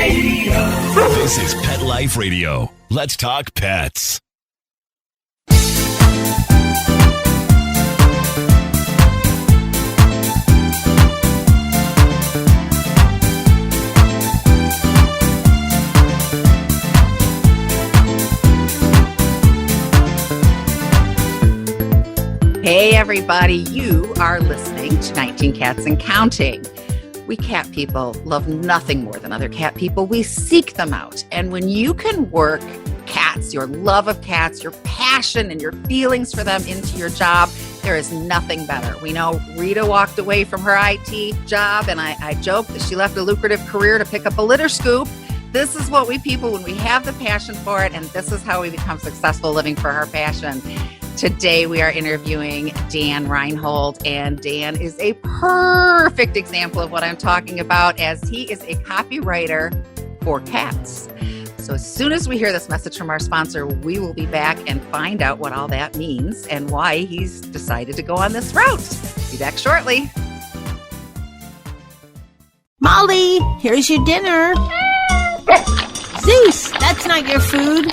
This is Pet Life Radio. Let's talk pets. Hey everybody, you are listening to 19 Cats and Counting. We cat people love nothing more than other cat people. We seek them out. And when you can work cats, your love of cats, your passion and your feelings for them into your job, there is nothing better. We know Rita walked away from her IT job, and I joked that she left a lucrative career to pick up a litter scoop. This is what we people, when we have the passion for it, and this is how we become successful living for our passion. Today, we are interviewing Dan Reinhold, and Dan is a perfect example of what I'm talking about, as he is a copywriter for cats. So as soon as we hear this message from our sponsor, we will be back and find out what all that means and why he's decided to go on this route. Be back shortly. Molly, here's your dinner. Zeus, that's not your food.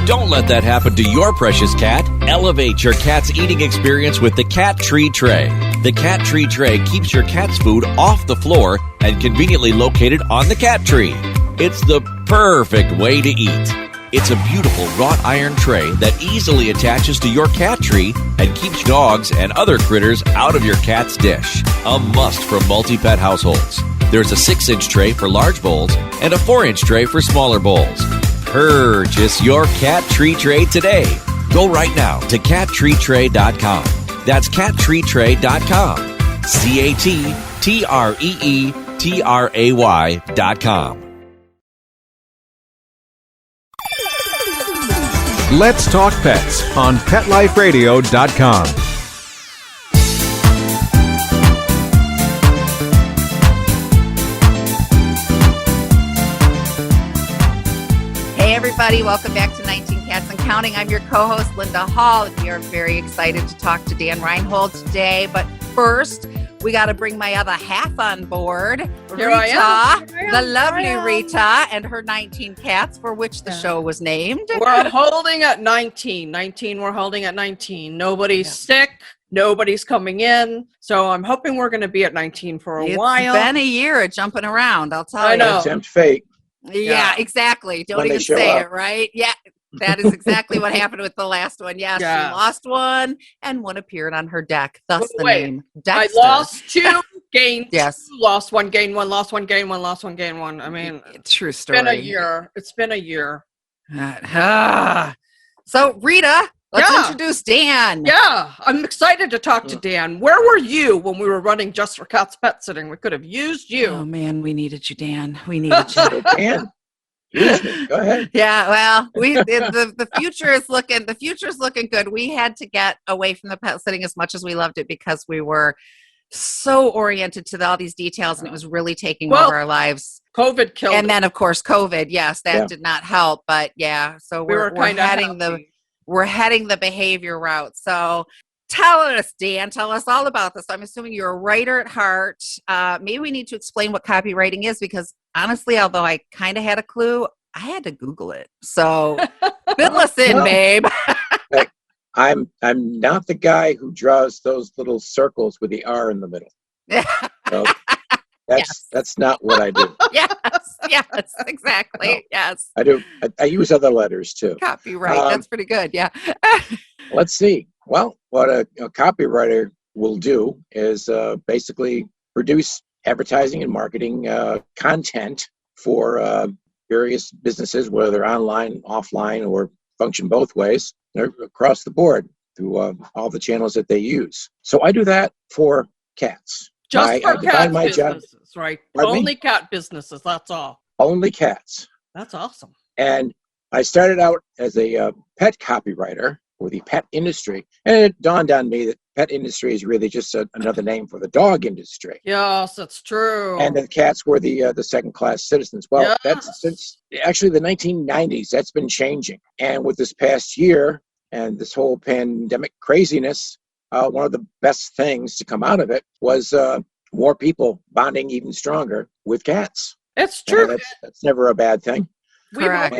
Don't let that happen to your precious cat. Elevate your cat's eating experience with the Cat Tree Tray. The Cat Tree Tray keeps your cat's food off the floor and conveniently located on the cat tree. It's the perfect way to eat. It's a beautiful wrought iron tray that easily attaches to your cat tree and keeps dogs and other critters out of your cat's dish. A must for multi-pet households. There's a 6-inch tray for large bowls and a 4-inch tray for smaller bowls. Purchase your Cat Tree Tray today. Go right now to cattreetray.com. That's cattreetray.com. CATTREETRAY.com. Let's Talk Pets on PetLifeRadio.com. Hey everybody, welcome back to 19 Cats and Counting. I'm your co-host, Linda Hall. We are very excited to talk to Dan Reinhold today, but first, we got to bring my other half on board, Rita, the lovely Rita, and her 19 cats, for which the show was named. We're holding at 19. We're holding at 19. Nobody's sick. Nobody's coming in. So I'm hoping we're going to be at 19 for a while. It's been a year of jumping around, I'll tell you. I know. Tempt fate. Yeah, exactly. Don't When even they show say up. it, right? Yeah, that is exactly what happened with the last one. Yes, Yeah. she lost one, and one appeared on her deck, thus the Wait, name I Dexter. lost 2, gained Yes. 2, lost 1, gained 1, lost 1, gained 1, lost 1, gained 1. I mean, True it's story. been a year. It's been a year. So, Rita, let's Yeah. introduce Dan. Yeah, I'm excited to talk to Dan. Where were you when we were running Just for Cats Pet Sitting? We could have used you. Oh, man, we needed you, Dan. We needed you. They can. Use me. Go ahead. Yeah, well, the future is looking good. We had to get away from the pet sitting as much as we loved it because we were so oriented to all these details, and it was really taking over our lives. COVID killed And it. then, of course, COVID. Yes, that did not help. But yeah, so we're heading the behavior route. So tell us, Dan. Tell us all about this. I'm assuming you're a writer at heart. Maybe we need to explain what copywriting is, because honestly, although I kind of had a clue, I had to Google it. So fill us in, babe. I'm not the guy who draws those little circles with the R in the middle. So that's not what I do. Yes, exactly. No. Yes. I do. I use other letters too. Copyright. That's pretty good. Yeah. Let's see. Well, what a copywriter will do is basically produce advertising and marketing content for various businesses, whether they're online, offline, or function both ways, across the board through all the channels that they use. So I do that for cats. Just for cat businesses, right? Only cat businesses, that's all. Only cats. That's awesome. And I started out as a pet copywriter for the pet industry. And it dawned on me that pet industry is really just another name for the dog industry. Yes, that's true. And the cats were the second-class citizens. Well, that's since actually the 1990s. That's been changing. And with this past year and this whole pandemic craziness, one of the best things to come out of it was more people bonding even stronger with cats. It's true. That's never a bad thing. Correct.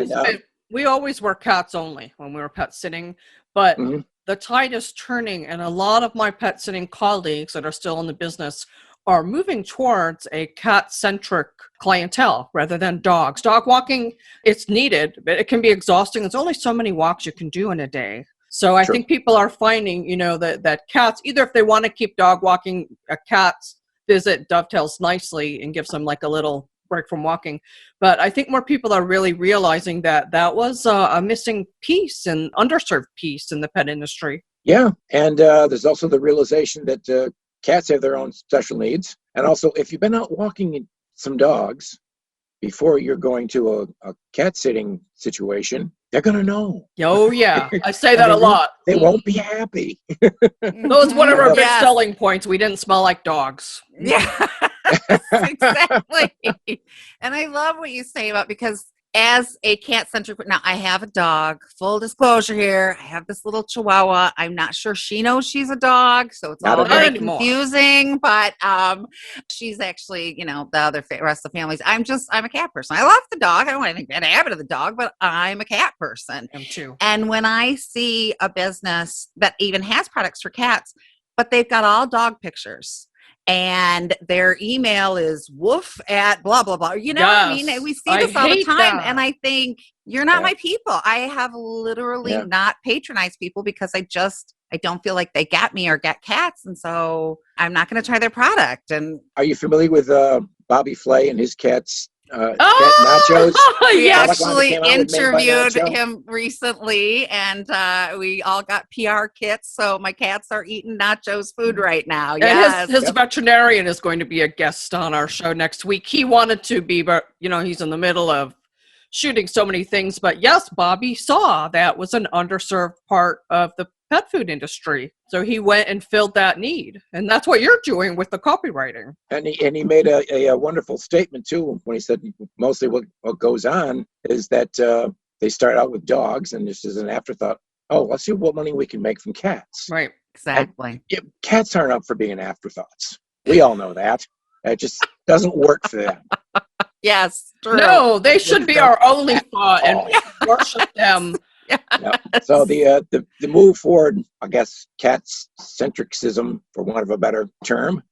We always were cats only when we were pet sitting, but Mhm. the tide is turning, and a lot of my pet sitting colleagues that are still in the business are moving towards a cat-centric clientele rather than dogs. Dog walking, it's needed, but it can be exhausting. There's only so many walks you can do in a day. So I True. think people are finding, that cats, either if they want to keep dog walking, a cat's visit dovetails nicely and gives them like a little break from walking. But I think more people are really realizing that was a missing piece and underserved piece in the pet industry. Yeah, and there's also the realization that cats have their own special needs. And also, if you've been out walking some dogs before you're going to a cat sitting situation, they're going to know. Oh, yeah. I say that a lot. They won't be happy. Those one of our big Yes. selling points. We didn't smell like dogs. Yeah, exactly. And I love what you say about, because as a cat-centric, now I have a dog, full disclosure here. I have this little Chihuahua. I'm not sure she knows she's a dog, so it's Not all very anymore. confusing, but she's actually, the other rest of the families. I'm a cat person. I love the dog. I don't want anything bad to happen to the dog, but I'm a cat person. Him too. And when I see a business that even has products for cats, but they've got all dog pictures, and their email is woof at blah, blah, blah. You know what I Yes. mean? We see I this all the hate time. that. And I think, you're not Yeah. my people. I have literally Yeah. not patronized people because I don't feel like they get me or get cats. And so I'm not going to try their product. And Are you familiar with Bobby Flay and his cats? Cat Oh, nachos. we yes. Product line that actually came out with Made by interviewed Nacho. him recently, and we all got PR kits. So my cats are eating Nacho's food right now. And Yes. his veterinarian is going to be a guest on our show next week. He wanted to be, but he's in the middle of shooting so many things. But yes, Bobby saw that was an underserved part of the pet food industry. So he went and filled that need. And that's what you're doing with the copywriting. And he made a wonderful statement too when he said mostly what goes on is that they start out with dogs, and this is an afterthought. Oh, let's see what money we can make from cats. Right. Exactly. Yeah, cats aren't up for being afterthoughts. We all know that. It just doesn't work for them. Yes. True. No, they should be our only thought, and we Oh. worship them. No. So the move forward, I guess, cat-centricism, for want of a better term,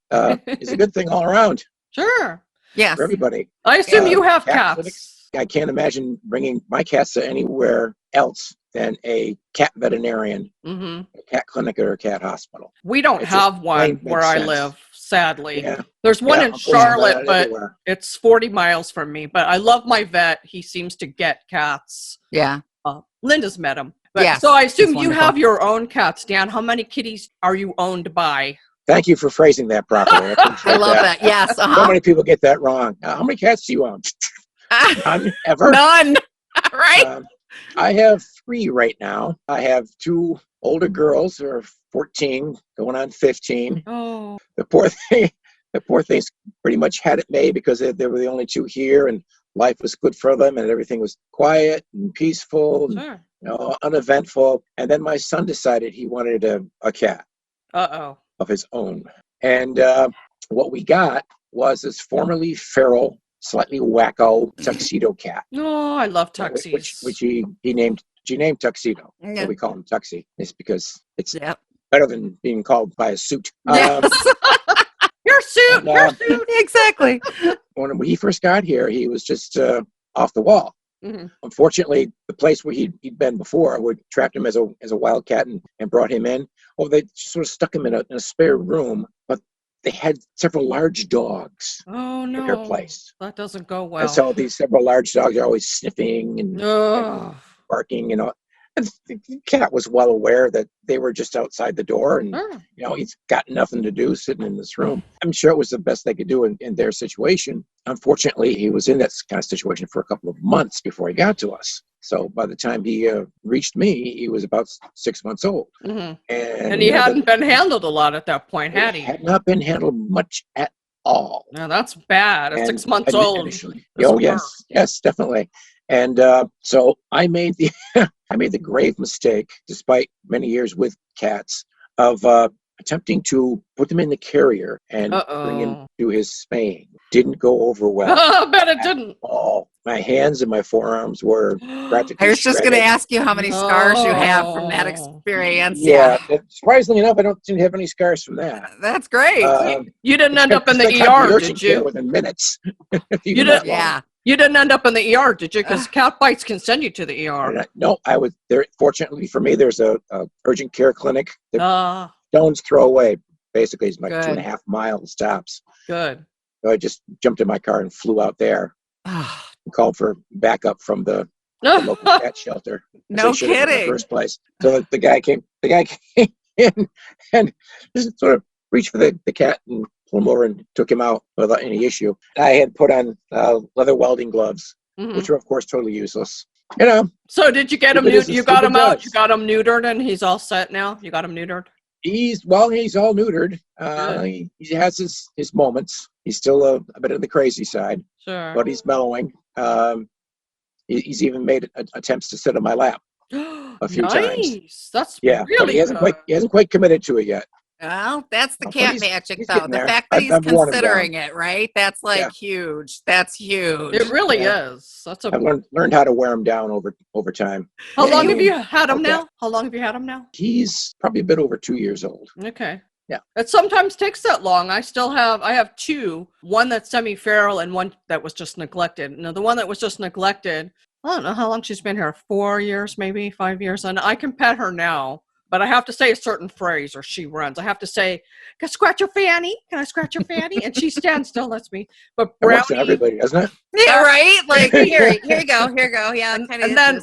is a good thing all around Sure. Yes. for everybody. I assume you have cat cats. I can't imagine bringing my cats to anywhere else than a cat veterinarian, Hmm. a cat clinic, or a cat hospital. We don't It just have one plain where makes I sense. live, sadly. Yeah. There's one Yeah, in unfortunately, Charlotte, not but everywhere. it's 40 miles from me. But I love my vet. He seems to get cats. Yeah. Linda's met him. But, Yes, so I assume he's you wonderful. have your own cats, Dan. How many kitties are you owned by? Thank you for phrasing that properly. I love that. Yes. So Uh-huh. many people get that wrong. How many cats do you own? None, ever. None. Right. I have 3 right now. I have 2 older girls who are 14, going on 15. Oh, The poor things pretty much had it made because they were the only 2 here, and life was good for them, and everything was quiet and peaceful, and, sure. uneventful. And then my son decided he wanted a cat Uh-oh. of his own. And what we got was this formerly feral, slightly wacko tuxedo cat. Oh, I love Which tuxies. he named Tuxedo. Yeah. So we call him Tuxie. It's because it's Yep. better than being called by a suit. Yes. Your suit, And, your suit. Exactly. When he first got here, he was just off the wall. Mhm. Unfortunately, the place where he'd been before, we trapped him as a wildcat and brought him in. Oh, they just sort of stuck him in a spare room, but they had several large dogs Oh, in their no. place. That doesn't go well. And so these several large dogs are always sniffing and Ugh. barking, And the cat was well aware that they were just outside the door, and Sure. he's got nothing to do sitting in this room. I'm sure it was the best they could do in their situation. Unfortunately, he was in that kind of situation for a couple of months before he got to us. So by the time he reached me, he was about 6 months old. Mhm. And, And he hadn't been handled a lot at that point, had he? had not been handled much at all. No, that's bad. At And 6 months old. initially. That's Oh, worse. yes, definitely. And so I made the I made the grave mistake, despite many years with cats, of attempting to put them in the carrier and bring him to his spaying. Didn't go over well. I bet it didn't. Oh, my hands and my forearms were practically I was just going to shredded. ask you how many scars you have from that experience. Yeah, surprisingly enough, I don't seem to have any scars from that. That's great. You didn't end up in the They got ER, the urgent did care you? within minutes. You didn't. Yeah. You didn't end up in the ER, did you? Because cat bites can send you to the ER. No, I was there. Fortunately for me, there's a urgent care clinic. Ah, Stone's throw away. Basically, it's like Good. 2.5 miles stops. good. So I just jumped in my car and flew out there. And called for backup from the local cat shelter. as No they should have in kidding. the first place. So the guy came in and just sort of reached for the cat and pulled him over and took him out without any issue. I had put on leather welding gloves, Mhm. which are of course totally useless. You know, So did you get him? Stupid as You a got him stupid out. does. You got him neutered, and he's all set now. You got him neutered. he's all neutered. Good. He has his moments. He's still a bit on the crazy side, Sure. but he's mellowing. He's even made attempts to sit on my lap. a few times. Nice. That's Yeah, but really he hasn't good. quite committed to it yet. Well, that's the But cat he's magic, getting though. The there. fact that he's I've worn him down. considering it, right? That's like Yeah. huge. That's huge. It really Yeah. is. That's a. I've learned how to wear him down over time. How Yeah, long he- have you had him okay. now? How long have you had him now? He's probably a bit over 2 years old. Okay. Yeah. It sometimes takes that long. I have two, one that's semi-feral and one that was just neglected. Now the one that was just neglected, I don't know how long she's been here, 4 years, maybe 5 years. And I can pet her now, but I have to say a certain phrase or she runs. I have to say, can I scratch your fanny? Can I scratch your fanny? And she stands still, lets me. But That works on Brownie, everybody, doesn't it? Yeah, right? Like, here you go. Yeah, and, kind and then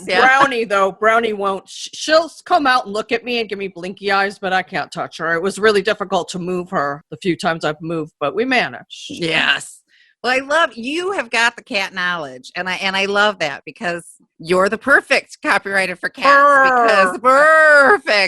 Brownie won't. She'll come out and look at me and give me blinky eyes, but I can't touch her. It was really difficult to move her the few times I've moved, but we managed. Yes. Well, I love you have got the cat knowledge, and I love that because you're the perfect copywriter for cats.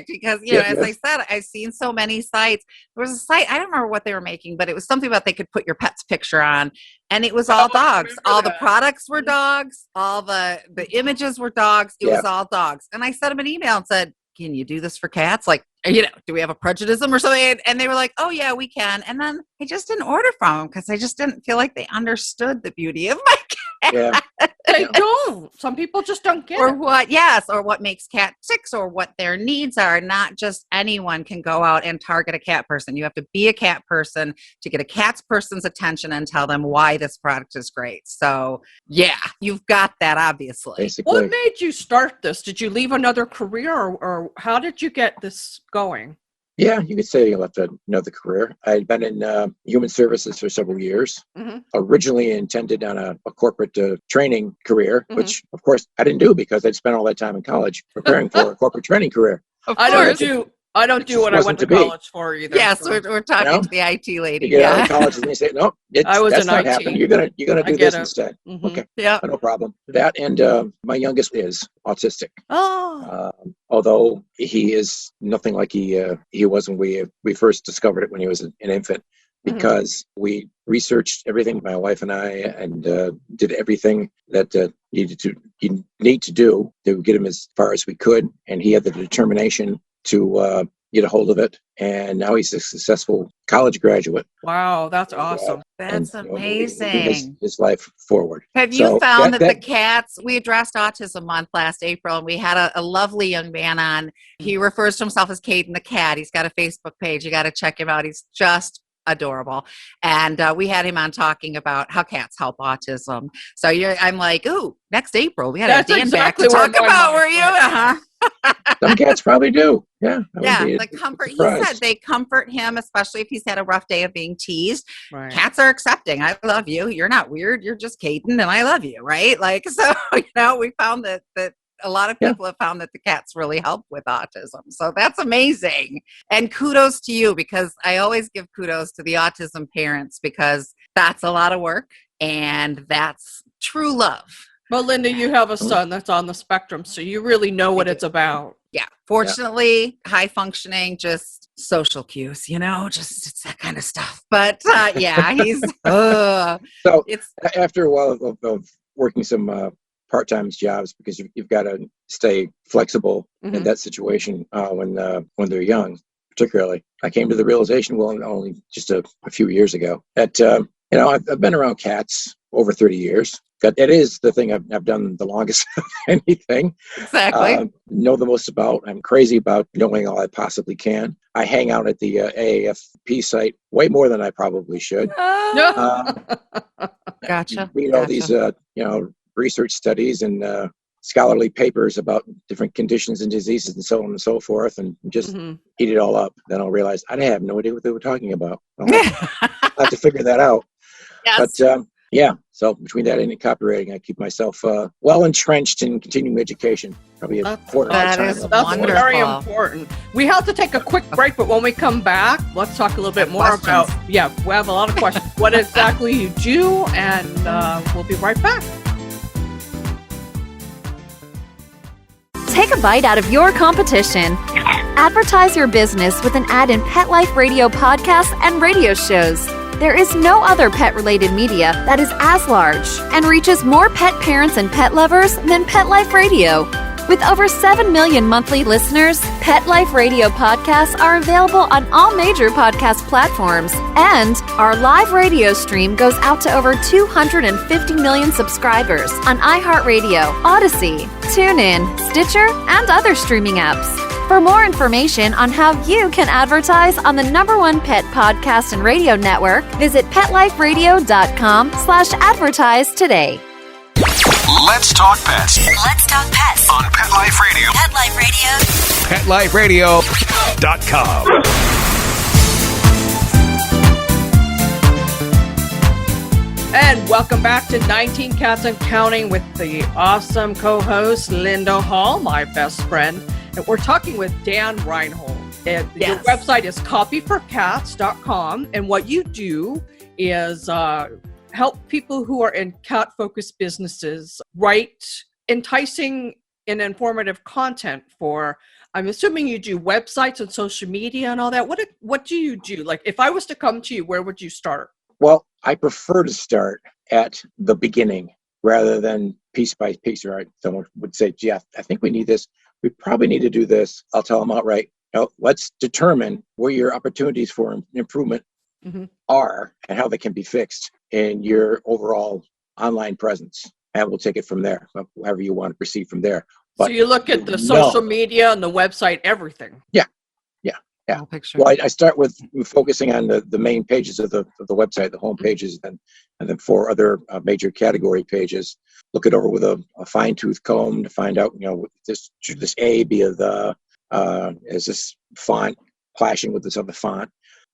Because you know, Yeah, as I said, I've seen so many sites. There was a site I don't remember what they were making, but it was something about they could put your pet's picture on, and it was all I dogs. remember All the that. products were dogs. All the images were dogs. It Yeah. was all dogs. And I sent them an email and said, can you do this for cats? Like, you know, do we have a prejudice or something? And they were like, oh yeah, we can. And then I just didn't order from them because I just didn't feel like they understood the beauty of my cat. Yeah. They don't. Some people just don't get Or it. what, yes, or what makes cat ticks or what their needs are. Not just anyone can go out and target a cat person. You have to be a cat person to get a cat's person's attention and tell them why this product is great. So yeah, you've got that obviously. Basically. What made you start this? Did you leave another career or how did you get this going? Yeah, you could say you left another career. I had been in human services for several years. Mhm. Originally intended on a corporate training career, Mhm. which of course I didn't do because I'd spent all that time in college preparing for a corporate training career. Of I course. don't It do just what I wasn't went to to be. college for either. Yes, so- we're talking You know? to the IT lady. You get out Yeah. of college and they say, no, I was that's in not IT. happening. You're gonna I do get this it. instead. Mhm. Okay, Yeah. no problem. That and my youngest is autistic. Oh, Although he is nothing like he was when we first discovered it when he was an infant, Mhm. because we researched everything, my wife and I, and did everything that you need to do to get him as far as we could, and he had the determination to get a hold of it, and now he's a successful college graduate. wow, that's awesome. That's and, moving amazing. his life forward. Have you So found that the cats, we addressed Autism Month last April, and we had a lovely young man on. He refers to himself as Caden the Cat. He's got a Facebook page. You got to check him out. He's just adorable. And we had him on talking about how cats help autism. So I'm like, ooh, next April, we got to have That's Dan exactly back to where talk my about mind where you, went. uh-huh. Some cats probably do. Yeah. I Yeah, would be the comfort. He surprised. said they comfort him, especially if he's had a rough day of being teased. Right. Cats are accepting. I love you. You're not weird. You're just Caden, and I love you, right? Like, so, you know, we found that a lot of Yeah. people have found that the cats really help with autism. So that's amazing. And kudos to you, because I always give kudos to the autism parents, because that's a lot of work and that's true love. Well, Linda, you have a son that's on the spectrum, so you really know what it's about. Yeah. Fortunately, high functioning, just social cues, you know, just it's that kind of stuff. But yeah, he's, So it's, after a while of working some part-time jobs, because you've got to stay flexible in Mhm. that situation when they're young. particularly. I came to the realization, well, only just a few years ago, that I've been around cats over 30 years. It is the thing I've done the longest of anything. Exactly. Know the most about. I'm crazy about knowing all I possibly can. I hang out at the AAFP site way more than I probably should. Gotcha. Read all these, research studies and scholarly papers about different conditions and diseases and so on and so forth, and just eat it all up. Then I'll realize I have no idea what they were talking about. I'll have to figure that out. Yes. But so between that and copywriting, I keep myself well entrenched in continuing education. Probably a quarter of the That time. is That's wonderful. very important. We have to take a quick break, but when we come back, let's talk a little bit more about, we have a lot of questions, what exactly you do, and we'll be right back. Take a bite out of your competition. Advertise your business with an ad in Pet Life Radio podcasts and radio shows. There is no other pet-related media that is as large and reaches more pet parents and pet lovers than Pet Life Radio. With over 7 million monthly listeners, Pet Life Radio podcasts are available on all major podcast platforms, and our live radio stream goes out to over 250 million subscribers on iHeartRadio, Odyssey, TuneIn, Stitcher, and other streaming apps. For more information on how you can advertise on the #1 pet podcast and radio network, visit PetLifeRadio.com/advertise today. Let's talk pets Let's talk pets on Pet Life Radio. Pet Life Radio. PetLifeRadio.com. And welcome back to 19 Cats and Counting with the awesome co-host Linda Hall, my best friend. And we're talking with Dan Reinhold. And Your website is copyforcats.com. And what you do is help people who are in cat-focused businesses write enticing and informative content for, I'm assuming you do websites and social media and all that. What do you do? Like, if I was to come to you, where would you start? Well, I prefer to start at the beginning rather than piece by piece. Right? Someone would say, "Gee, I think we need this. We probably need to do this." I'll tell them outright, let's determine where your opportunities for improvement are and how they can be fixed in your overall online presence. And we'll take it from there, however you want to proceed from there. But so you look at the social media and the website, everything. Yeah. Well, I start with focusing on the main pages of the website, the home pages, and then 4 other major category pages. Look it over with a fine-tooth comb to find out, should this A be is this font clashing with this other font,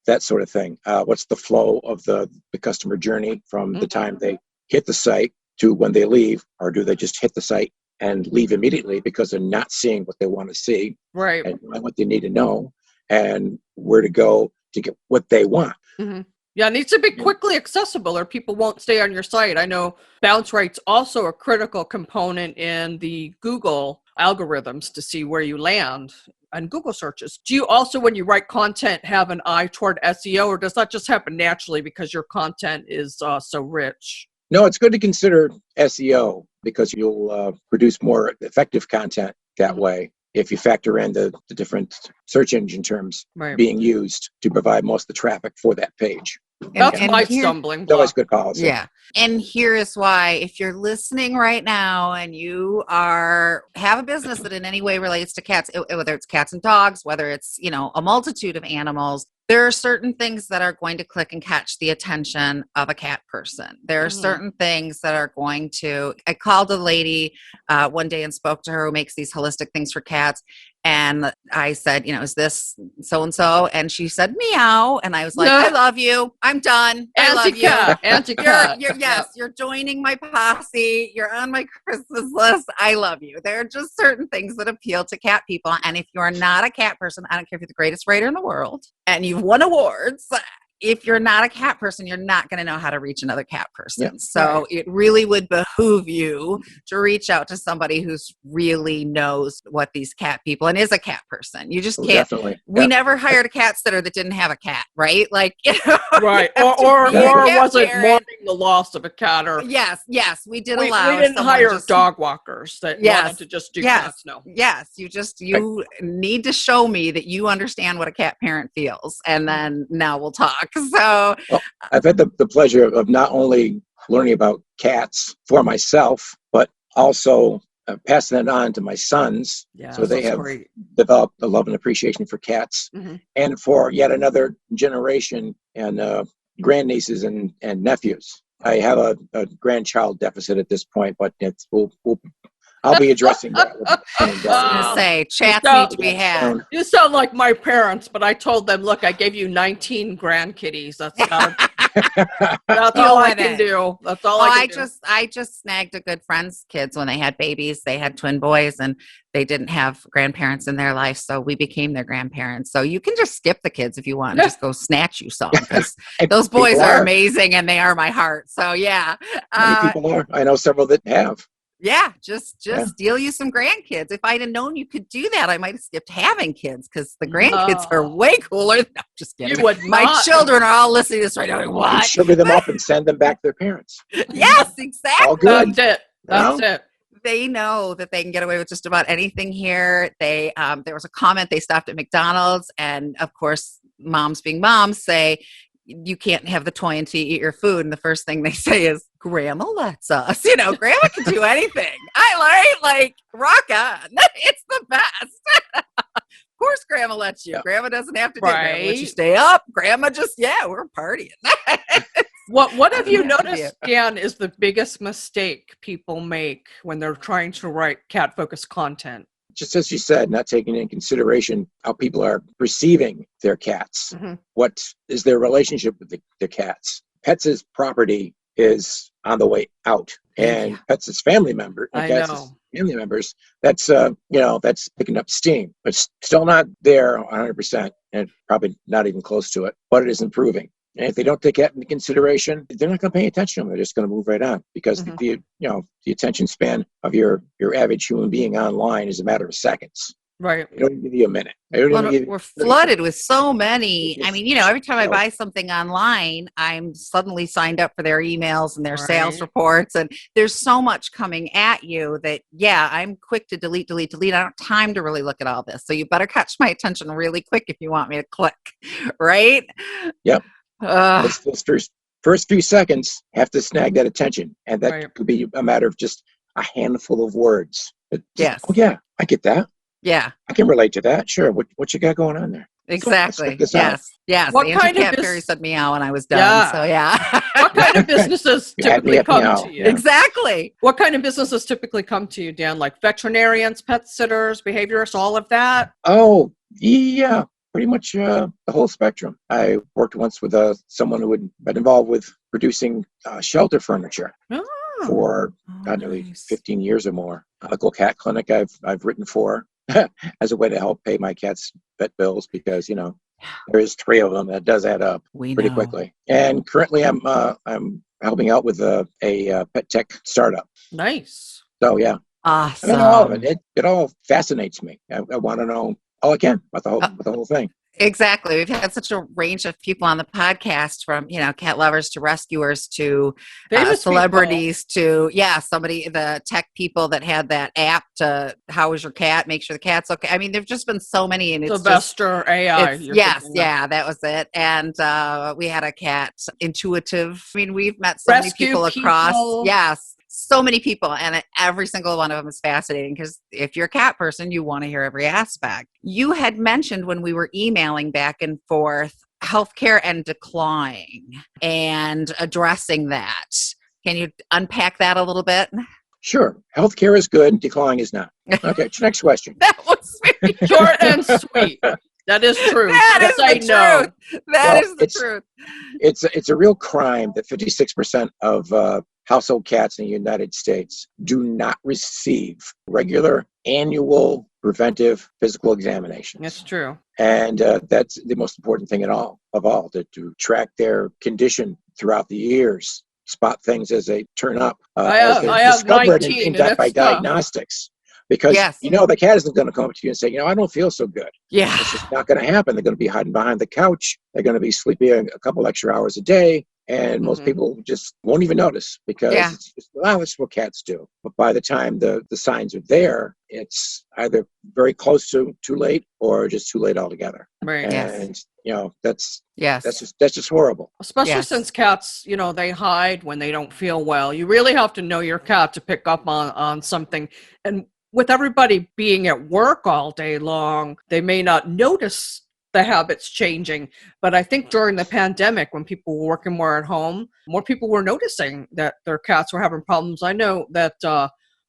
that sort of thing. What's the flow of the customer journey from the time they hit the site to when they leave, or do they just hit the site and leave immediately because they're not seeing what they want to see, right? And what they need to know, and where to go to get what they want. Yeah, it needs to be quickly accessible or people won't stay on your site. I know bounce rate's also a critical component in the Google algorithms to see where you land on Google searches. Do you also, when you write content, have an eye toward SEO, or does that just happen naturally because your content is so rich? No, it's good to consider SEO because you'll produce more effective content that way if you factor in the different search engine terms being used to provide most of the traffic for that page. That's my stumbling block. It's always good policy. Yeah. And here is why, if you're listening right now and you have a business that in any way relates to cats, whether it's cats and dogs, whether it's, a multitude of animals, there are certain things that are going to click and catch the attention of a cat person. There are certain things that are going to, I called a lady one day and spoke to her who makes these holistic things for cats. And I said, is this so-and-so? And she said, meow. And I was like, I love you. I'm done. I love you. Anti-cat. You're joining my posse. You're on my Christmas list. I love you. There are just certain things that appeal to cat people. And if you're not a cat person, I don't care if you're the greatest writer in the world and you've won awards, if you're not a cat person, you're not going to know how to reach another cat person. Yeah. So it really would behoove you to reach out to somebody who's really knows what these cat people and is a cat person. You just Oh, can't. definitely. We Yeah. never hired a cat sitter that didn't have a cat, right? Like, you know, Right. you have to Or be a cat was it parent. mourning the loss of a cat? Or Yes, we did we allow. didn't someone hire just- dog walkers that Yes. wanted to just do Yes. cats. No. Yes, you need to show me that you understand what a cat parent feels, and then now we'll talk. So I've had the pleasure of not only learning about cats for myself, but also passing it on to my sons. Yeah. So they that's have great. developed a love and appreciation for cats, Mhm. and for yet another generation and grandnieces and nephews. I have a grandchild deficit at this point, but I'll be addressing that. With I was gonna say chats So- need to be had. You sound like my parents, but I told them, look, I gave you 19 grandkitties. That's all I with can it. do. That's all Oh, I can do. I just snagged a good friend's kids when they had babies. They had twin boys and they didn't have grandparents in their life, so we became their grandparents. So you can just skip the kids if you want and just go snatch you some, because those boys People are are. amazing and they are my heart. So yeah. Many people are. I know several that have. Yeah, just Yeah. steal you some grandkids. If I'd have known you could do that, I might have skipped having kids, because the grandkids are No. way cooler. No, just kidding. You would My not. children are all listening to this right now. Like, You what? sugar them up and send them back to their parents. Yes, exactly. All good. That's it. That's it. They know that they can get away with just about anything here. They there was a comment, they stopped at McDonald's, and of course, moms being moms say, you can't have the toy until you eat your food. And the first thing they say is, Grandma lets us. You know, Grandma can do anything. Like, rock on. It's the best. Of course, Grandma lets you. Yeah. Grandma doesn't have to do it. Grandma lets you Right. stay up. Grandma just, we're partying. What have you Yeah. noticed, Dan, is the biggest mistake people make when they're trying to write cat-focused content? Just as you said, not taking into consideration how people are perceiving their cats. Mhm. What is their relationship with the cats? Pets' property is on the way out, and Pets' family members, I cats' know. family members, that's that's picking up steam, but still not there 100%, and probably not even close to it. But it is improving. And if they don't take that into consideration, they're not going to pay attention to them. They're just going to move right on, because Mhm. the attention span of your average human being online is a matter of seconds. Right. They don't even give you a minute. They don't even Well, give you we're 30 flooded with so many. I mean, every time I No. buy something online, I'm suddenly signed up for their emails and their sales Right. reports. And there's so much coming at you that, I'm quick to delete. I don't have time to really look at all this. So you better catch my attention really quick if you want me to click, right? Yep. Ugh. Those first few seconds have to snag that attention, and that Right. could be a matter of just a handful of words. Yes. Oh yeah, I get that. Yeah, I can relate to that. Sure. What you got going on there? exactly. check this out. Yes. What The kind of anti-cat fairy said meow and I was done. Yeah. So yeah. What kind of businesses You had me typically at come meow. to you? Yeah. Exactly. What kind of businesses typically come to you, Dan? Like veterinarians, pet sitters, behaviorists, all of that? Oh yeah, pretty much the whole spectrum. I worked once with someone who had been involved with producing shelter furniture Oh. for nearly nice. 15 years or more. A local cat clinic I've written for as a way to help pay my cat's vet bills, because there is 3 of them. That does add up We pretty know. quickly. And currently I'm helping out with a pet tech startup. Nice. So yeah, Awesome. I know all of it. It all fascinates me. I want to know all I can about the whole thing. Exactly. We've had such a range of people on the podcast, from, cat lovers to rescuers to Famous celebrities to, the tech people that had that app to, how is your cat? Make sure the cat's okay. I mean, there've just been so many, and it's Sylvester AI. you're yes, thinking of. that was it. And we had a cat, Intuitive. I mean, we've met so Rescue many people across. people. Yes. So many people, and every single one of them is fascinating, because if you're a cat person, you want to hear every aspect. You had mentioned when we were emailing back and forth, healthcare and decline and addressing that. Can you unpack that a little bit? Sure. Healthcare is good. Decline is not. Okay. Next question. That was very Short and sweet. That is true. That is Yes, the I know. truth. That Well, is the truth. It's a real crime that 56% of household cats in the United States do not receive regular annual preventive physical examinations. It's true. And that's the most important thing of all, to track their condition throughout the years, spot things as they turn up, as they're I have discovered 19, by and it's tough. diagnostics. Because, Yes. the cat isn't going to come up to you and say, I don't feel so good. Yeah. It's just not going to happen. They're going to be hiding behind the couch. They're going to be sleeping a couple extra hours a day. And most people just won't even notice because it's just, that's what cats do. But by the time the signs are there, it's either very close to too late or just too late altogether. Right. And, that's Yes. that's just horrible. Especially since cats, they hide when they don't feel well. You really have to know your cat to pick up on something. And with everybody being at work all day long, they may not notice the habits changing. But I think during the pandemic, when people were working more at home, more people were noticing that their cats were having problems. I know that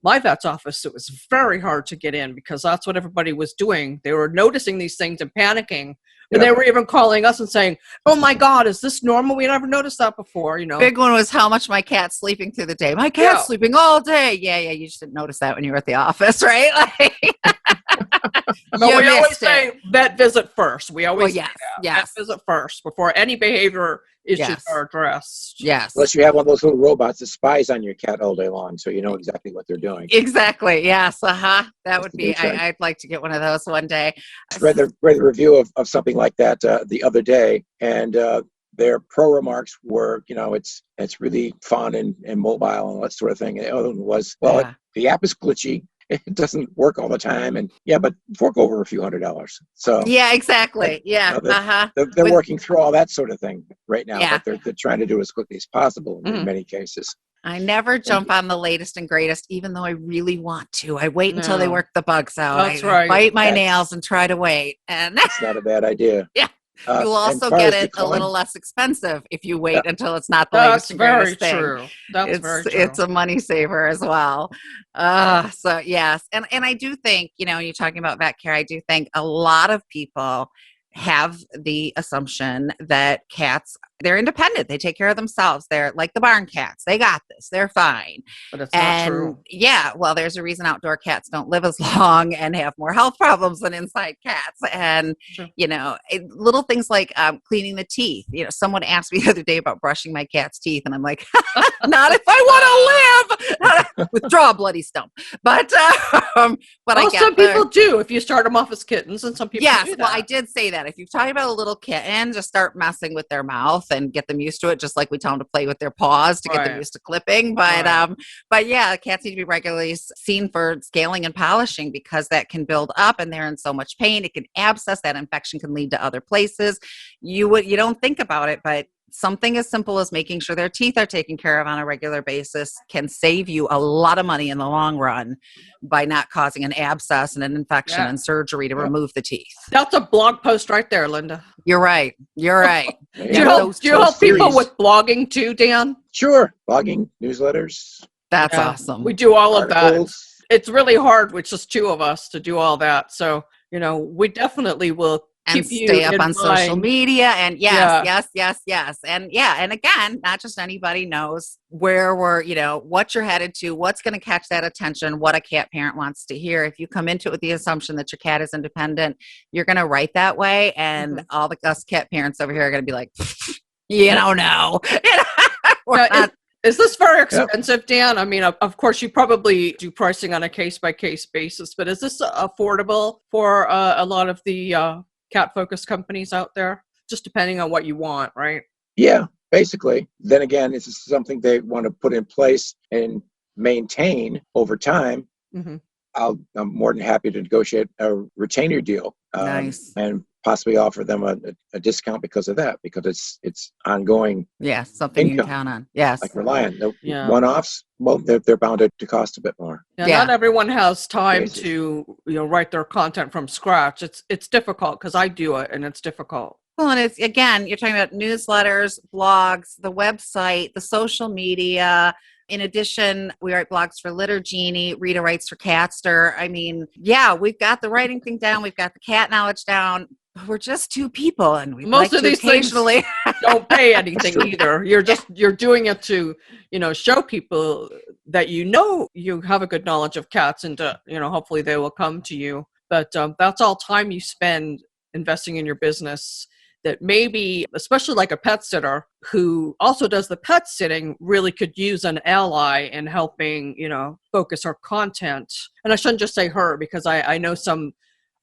my vet's office, it was very hard to get in because that's what everybody was doing. They were noticing these things and panicking. And they were even calling us and saying, oh my God, is this normal? We never noticed that before, Big one was how much my cat's sleeping through the day. My cat's sleeping all day. Yeah, you just didn't notice that when you were at the office, right? But we always say vet visit first. We always say yes. vet visit first before any behavior issues are addressed. Yes. Unless you have one of those little robots that spies on your cat all day long, so you know exactly what they're doing. Exactly. Yes. That would be. I'd like to get one of those one day. I read the review of something like that the other day, and their pro remarks were, it's really fun and mobile and that sort of thing. And the other one was, the app is glitchy. It doesn't work all the time, and but fork over a few $100. So yeah, exactly. Yeah, they're working through all that sort of thing right now. But they're trying to do it as quickly as possible in many cases. I never jump on the latest and greatest, even though I really want to. I wait until they work the bugs out. That's right. Bite my nails and try to wait, and that's not a bad idea. Yeah. You'll also get it a little less expensive if you wait until it's not the latest and greatest thing. That's very true. It's a money saver as well. So yes, and I do think, you're talking about vet care, I do think a lot of people have the assumption that cats, they're independent. They take care of themselves. They're like the barn cats. They got this. They're fine. But it's not true. Yeah, well, there's a reason outdoor cats don't live as long and have more health problems than inside cats. And, little things like cleaning the teeth. Someone asked me the other day about brushing my cat's teeth, and I'm like, not if I want to live. Withdraw bloody stump. But I get some people do if you start them off as kittens, and some people do that. Well, I did say that. If you're talking about a little kitten, just start messing with their mouth and get them used to it, just like we tell them to play with their paws to get them used to clipping. But yeah, cats need to be regularly seen for scaling and polishing because that can build up and they're in so much pain. It can abscess. That infection can lead to other places. You don't think about it, but something as simple as making sure their teeth are taken care of on a regular basis can save you a lot of money in the long run by not causing an abscess and an infection and surgery to remove the teeth. That's a blog post right there, Linda. You're right. Do you help people with blogging too, Dan? Sure. Blogging, newsletters. That's awesome. We do all articles. of that. It's really hard with just two of us to do all that. So, we definitely will and stay up on social media and yes. And again, not just anybody knows where we're, what you're headed to, what's going to catch that attention, what a cat parent wants to hear. If you come into it with the assumption that your cat is independent, you're going to write that way. And all the us cat parents over here are going to be like, you don't know. Is this very expensive, Dan? I mean, of course, you probably do pricing on a case-by-case basis, but is this affordable for a lot of the cat-focused companies out there? Just depending on what you want, right? Yeah, basically. Then again, this is something they want to put in place and maintain over time. Mm-hmm. I'm more than happy to negotiate a retainer deal. Nice. And possibly offer them a discount because of that, because it's ongoing. Yeah, something income, you can count on. Yes. Like Reliant. One-offs, well, they're bound to cost a bit more. Not everyone has time to write their content from scratch. It's difficult because I do it and it's difficult. Well, and it's, again, you're talking about newsletters, blogs, the website, the social media. In addition, we write blogs for Litter Genie. Rita writes for Catster. I mean, we've got the writing thing down. We've got the cat knowledge down. we're just two people, and we Most like of to these things occasionally. don't pay anything either. You're doing it to, show people that you have a good knowledge of cats, and hopefully they will come to you. But that's all time you spend investing in your business that maybe, especially like a pet sitter who also does the pet sitting, really could use an ally in helping, focus her content. And I shouldn't just say her, because I know some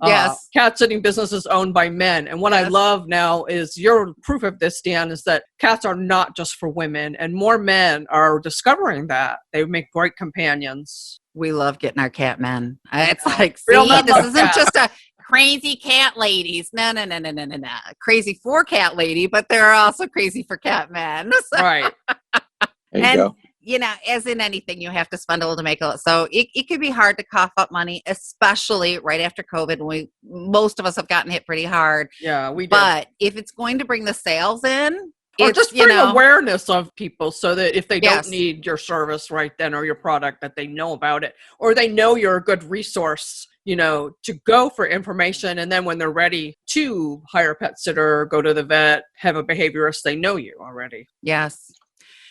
Yes. cat sitting businesses owned by men. And what I love now is your proof of this, Dan, is that cats are not just for women, and more men are discovering that. They make great companions. We love getting our cat men. It's like, Real see, men this love isn't cats. just a crazy cat ladies. No. Crazy for cat lady, but they're also crazy for cat men. So, Right. There you and, go. as in anything, you have to spend a little to make a little. So it could be hard to cough up money, especially right after COVID, when most of us have gotten hit pretty hard. Yeah, we did. But if it's going to bring the sales in, Or it's, just bring awareness of people, so that if they Yes. don't need your service right then, or your product, that they know about it, or they know you're a good resource, to go for information. And then when they're ready to hire a pet sitter, go to the vet, have a behaviorist, they know you already. Yes.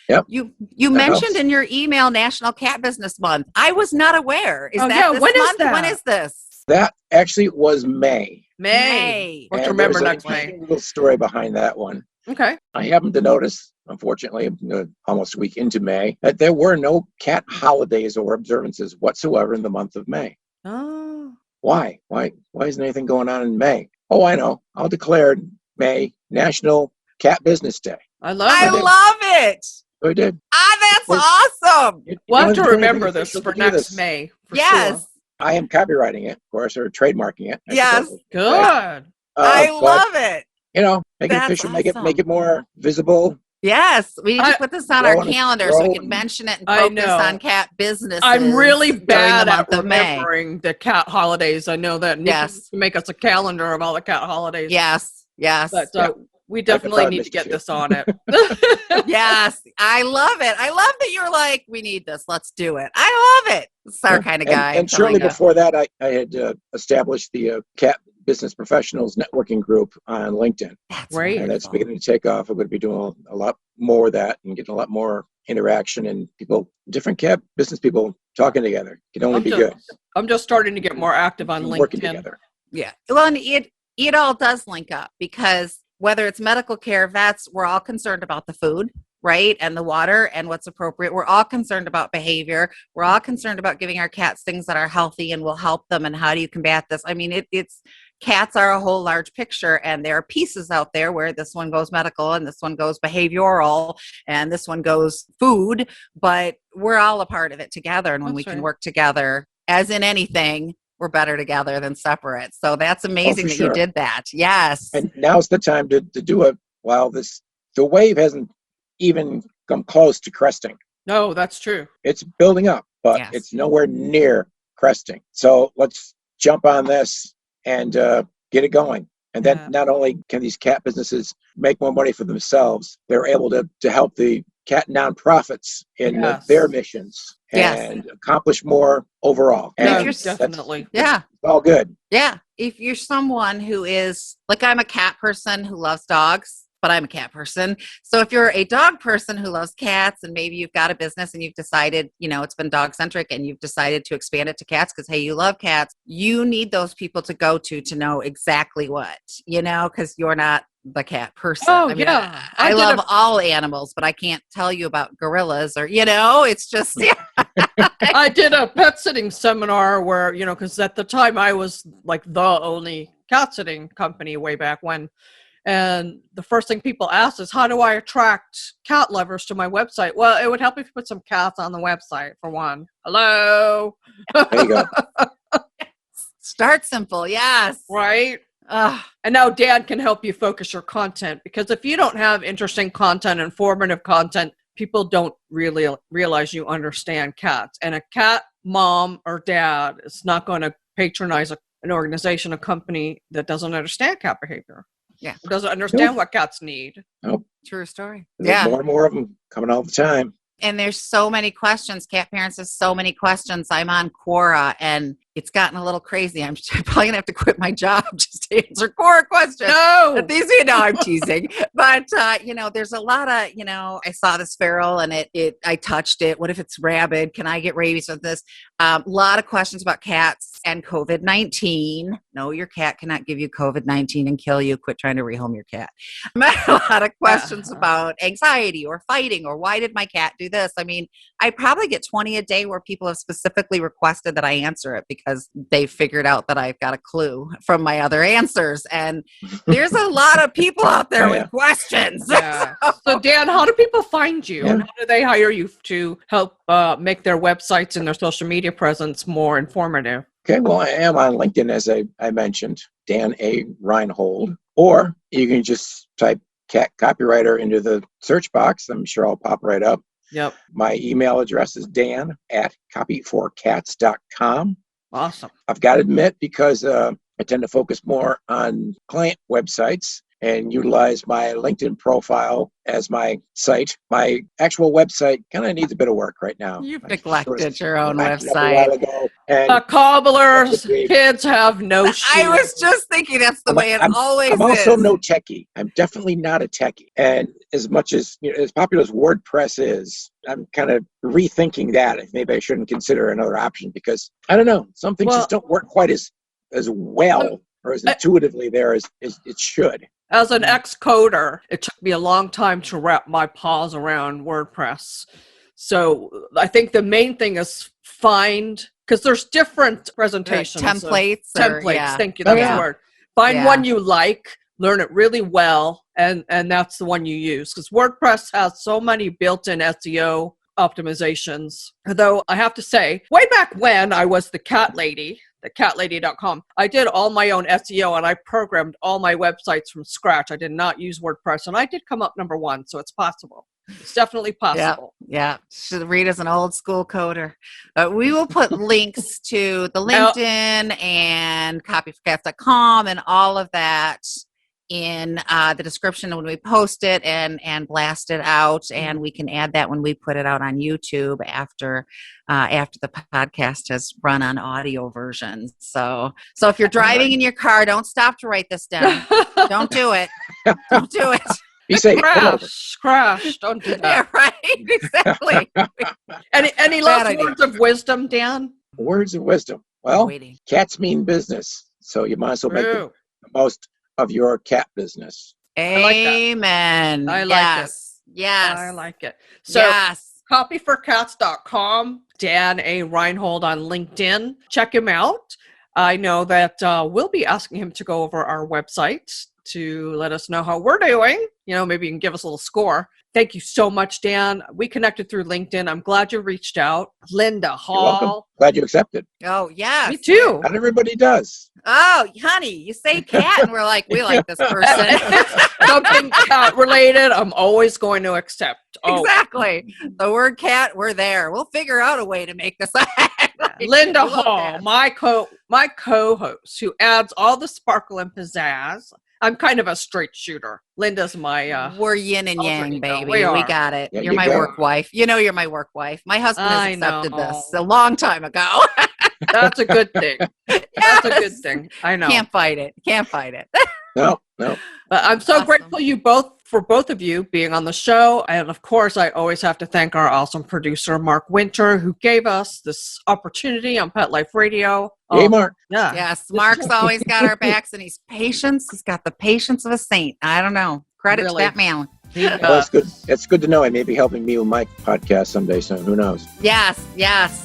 Yep. You That mentioned helps. in your email National Cat Business Month. I was not aware. Is Oh, that yeah, this when is month? that? When is this? That actually was May. May. What to And remember there's next a May. little story behind that one. Okay. I happened to notice, unfortunately, almost a week into May, that there were no cat holidays or observances whatsoever in the month of May. Oh. Why? Why isn't anything going on in May? Oh, I know. I'll declare May National Cat Business Day. I love I it. love it. So I did. That's Well, awesome. We'll have to It's remember this beneficial for to do next this. May. For Yes. sure. I am copywriting it, of course, or trademarking it. Yes. Good. I But, love it. make it That's official, make awesome. it more visible. Yes. We need to put this on our grow and calendar so we grow can and- mention it and I focus know. on cat businesses. I'm really during bad the at month of May. remembering the cat holidays. I know that. Nikki Yes. used to make us a calendar of all the cat holidays. Yes. But we could definitely probably need miss to get you. this on it. Yes. I love it. I love that you're like, we need this. Let's do it. I love it. It's our kind of guy. I'm And shortly telling you. before that, I had established the Cat Business Professionals Networking Group on LinkedIn. That's Great. And that's wonderful. beginning to take off. I'm going to be doing a lot more of that and getting a lot more interaction and different cat business people talking together. It can only be good. I'm just starting to get more active on Working LinkedIn. together. Yeah. Well, and it all does link up, because whether it's medical care, vets, we're all concerned about the food, right? And the water and what's appropriate. We're all concerned about behavior. We're all concerned about giving our cats things that are healthy and will help them. And how do you combat this? I mean, it's cats are a whole large picture, and there are pieces out there where this one goes medical and this one goes behavioral and this one goes food, but we're all a part of it together. And when we That's can right. work together, as in anything, we're better together than separate. So that's amazing for that sure. you did that. Yes. And now's the time to do it while the wave hasn't even come close to cresting. No, that's true. It's building up, but Yes. it's nowhere near cresting. So let's jump on this and get it going. And then Yeah. not only can these cat businesses make more money for themselves, they're able to help the cat nonprofits in Yes. their missions Yes. and accomplish more overall. And if And you're- that's Definitely. Yeah. all good. Yeah. If you're someone who is like, I'm a cat person who loves dogs, but I'm a cat person. So if you're a dog person who loves cats, and maybe you've got a business and you've decided, it's been dog centric, and you've decided to expand it to cats because, hey, you love cats, you need those people to go to know exactly what, because you're not the cat person. Oh, I mean, yeah. I I did love a- all animals, but I can't tell you about gorillas or, it's just, I did a pet sitting seminar where, because at the time I was like the only cat sitting company way back when. And the first thing people ask is, how do I attract cat lovers to my website? Well, it would help if you put some cats on the website, for one. Hello. There you go. start simple. Yes. Right? Ugh. And now Dan can help you focus your content, because if you don't have interesting content, informative content, people don't really realize you understand cats. And a cat mom or dad is not going to patronize an organization, a company that doesn't understand cat behavior. Yeah. Or doesn't understand what cats need. True story. There's Yeah. more and more of them coming all the time. And there's so many questions. Cat Parents has so many questions. I'm on Quora, and it's gotten a little crazy. I'm probably gonna have to quit my job just to answer core questions. No. But these, you know, I'm teasing. But you know, there's a lot of, you know, I saw this feral and I touched it. What if it's rabid? Can I get rabies with this? A lot of questions about cats and COVID-19. No, your cat cannot give you COVID-19 and kill you. Quit trying to rehome your cat. A lot of questions about anxiety or fighting or why did my cat do this? I mean, I probably get 20 a day where people have specifically requested that I answer it because they figured out that I've got a clue from my other answers. And there's a lot of people out there with questions. Yeah. So Dan, how do people find you? And how do they hire you to help make their websites and their social media presence more informative? Okay, well, I am on LinkedIn, as I mentioned, Dan A. Reinhold. Or you can just type cat copywriter into the search box. I'm sure I'll pop right up. Yep. My email address is dan@copyforcats.com. Awesome. I've got to admit, because I tend to focus more on client websites and utilize my LinkedIn profile as my site. My actual website kind of needs a bit of work right now. You've neglected your own backed it up website. a while ago, and Cobblers, kids have no shoes. I was just thinking that's the way it always I'm also is. no techie. I'm definitely not a techie. And as much as, you know, as popular as WordPress is, I'm kind of rethinking that. Maybe I shouldn't consider another option because, I don't know, some things just don't work quite as well or as intuitively there as it should. As an ex-coder, it took me a long time to wrap my paws around WordPress. So I think the main thing is because there's different presentations. Templates. Thank you. That's the word. Find one you like, learn it really well, and that's the one you use. Because WordPress has so many built-in SEO optimizations. Although I have to say, way back when I was the cat lady, thecatlady.com, I did all my own SEO and I programmed all my websites from scratch. I did not use WordPress, and I did come up number 1, so it's possible. It's definitely possible. Yeah. Rita's an old school coder. We will put links to the LinkedIn and copyforcats.com and all of that in the description when we post it and blast it out, and we can add that when we put it out on YouTube after the podcast has run on audio versions. So if you're driving in your car, don't stop to write this down. Don't do it. Don't do it. Be safe. Crash. Don't do that. Yeah, right. Exactly. Any last words of wisdom, Dan? Words of wisdom. Well, cats mean business, so you might as well make the most of your cat business. Amen. I like it. Yes. I like it. So copyforcats.com, Dan A. Reinhold on LinkedIn. Check him out. I know that we'll be asking him to go over our website to let us know how we're doing. You know, maybe you can give us a little score. Thank you so much, Dan. We connected through LinkedIn. I'm glad you reached out. Linda Hall. You're welcome. Glad you accepted. Oh, yes. Me too. Not everybody does. Oh, honey, you say cat, and we're like, we like this person. Something cat related, I'm always going to accept. Oh. Exactly. The word cat, we're there. We'll figure out a way to make this Linda Hall, my co-host, who adds all the sparkle and pizzazz. I'm kind of a straight shooter. Linda's my we're yin and yang, baby. We got it. Yeah, you're my work wife. You know you're my work wife. My husband has accepted this a long time ago. That's a good thing. That's a good thing. I know. Can't fight it. No. But I'm so grateful for both of you being on the show. And of course, I always have to thank our awesome producer, Mark Winter, who gave us this opportunity on Pet Life Radio. Hey, Mark. Yeah. Yes, Mark's always got our backs, and he's got the patience of a saint. I don't know. Credit to that man. Well, that's good. It's good to know. I may be helping me with my podcast someday soon. Who knows? Yes.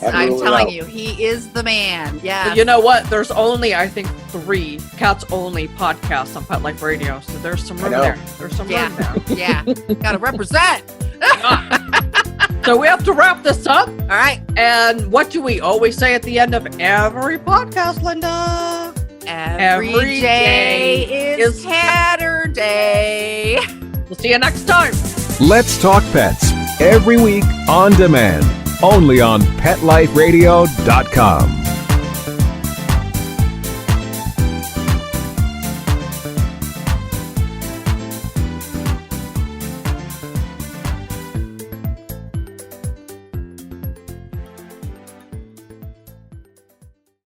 I'm telling you, he is the man. Yes. But you know what? There's only, I think, 3 cats-only podcasts on Pet Life Radio, so there's some room there. There's some room there. Yeah. Got to represent. So we have to wrap this up. All right. And what do we always say at the end of every podcast, Linda? Every day is Saturday. We'll see you next time. Let's Talk Pets, every week on demand, only on PetLifeRadio.com.